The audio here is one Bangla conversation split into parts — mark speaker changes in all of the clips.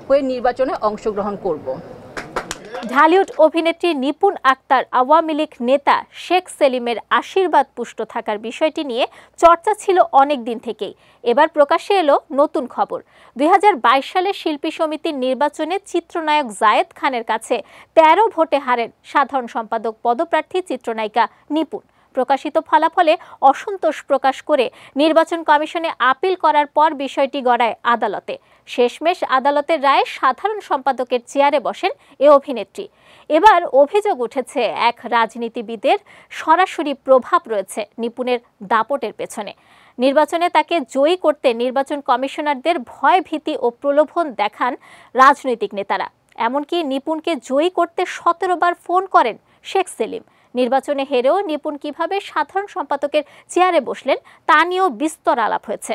Speaker 1: হয়ে নির্বাচনে অংশগ্রহণ করব।
Speaker 2: ঢালিউড অভিনেত্রী নিপুণ আক্তার আওয়ামী লীগ নেতা শেখ সেলিমের আশীর্বাদ পুষ্ট থাকার বিষয়টি নিয়ে চর্চা ছিল অনেক দিন থেকেই। এবার প্রকাশ্যে এলো নতুন খবর। 2022 সালে শিল্পী সমিতির নির্বাচনে চিত্রনায়ক জায়েদ খানের কাছে 13 ভোটে হারেন সাধারণ সম্পাদক পদপ্রার্থী চিত্রনায়িকা নিপুণ। প্রকাশিত ফলাফলে অসন্তোষ প্রকাশ করে নির্বাচন কমিশনে আপিল করার পর বিষয়টি গড়ায় আদালতে। শেষমেশ আদালতের রায়ে সাধারণ সম্পাদকের চেয়ারে বসেন এ অভিনেত্রী। এবার অভিযোগ উঠেছে এক রাজনীতিবিদের সরাসরি প্রভাব রয়েছে নিপুণের দাপটের পেছনে। নির্বাচনে তাকে জয়ী করতে নির্বাচন কমিশনারদের ভয় ভীতি ও প্রলোভন দেখান রাজনৈতিক নেতারা। এমনকি নিপুণকে জয়ী করতে 17 বার ফোন করেন শেখ সেলিম। নির্বাচনে হেরেও নিপুণ কিভাবে সাধারণ সম্পাদকের চেয়ারে বসলেন তা নিয়েও বিস্তর আলাপ হয়েছে।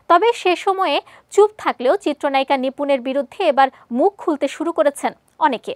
Speaker 2: তবে সে সময়ে চুপ থাকলেও চিত্রনায়িকা নিপুণের বিরুদ্ধে এবার মুখ খুলতে শুরু করেছেন অনেকে,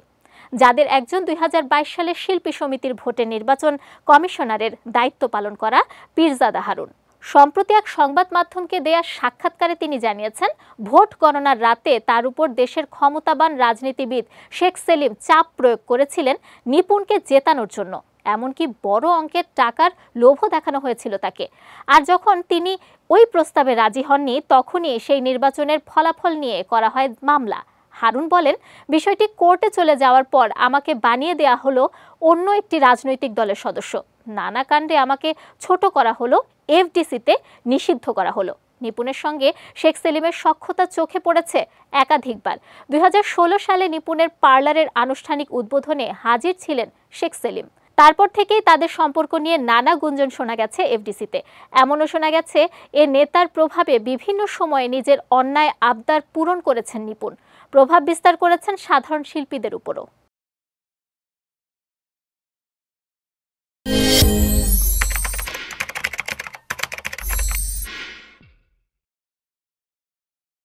Speaker 2: যাদের একজন 2022 সালে শিল্পী সমিতির ভোটে নির্বাচন কমিশনারের দায়িত্ব পালন করা পীরজাদা হারুন। সম্প্রতি এক সংবাদ মাধ্যমকে দেয়া সাক্ষাৎকারে তিনি জানিয়েছেন, ভোট গণনার রাতে তার উপর দেশের ক্ষমতাবান রাজনীতিবিদ শেখ সেলিম চাপ প্রয়োগ করেছিলেন নিপুণকে জেতানোর জন্য। এমনকি বড় অঙ্কের টাকার লোভও দেখানো হয়েছিল তাকে। আর যখন তিনি ওই প্রস্তাবে রাজি হননি, তখনই সেই নির্বাচনের ফলাফল নিয়ে করা হয় মামলা। হারুন বলেন, বিষয়টি কোর্টে চলে যাওয়ার পর আমাকে বানিয়ে দেয়া হলো অন্য একটি রাজনৈতিক দলের সদস্য। নানা কাণ্ডে আমাকে ছোট করা হলো, এফডিসিতে নিষিদ্ধ করা হলো। নিপুণের সঙ্গে শেখ সেলিমের সখ্যতা চোখে পড়েছে একাধিকবার। 2016 সালে নিপুণের পার্লারের আনুষ্ঠানিক উদ্বোধনে হাজির ছিলেন শেখ সেলিম। তারপর থেকেই তাদের সম্পর্ক নিয়ে নানা গুঞ্জন শোনা গেছে এফডিসিতে। এমনও শোনা গেছে এ নেতার প্রভাবে বিভিন্ন সময়ে নিজের অন্যায় আবদার পূরণ করেছেন নিপুণ। প্রভাব বিস্তার করেছেন সাধারণ শিল্পীদের উপরও।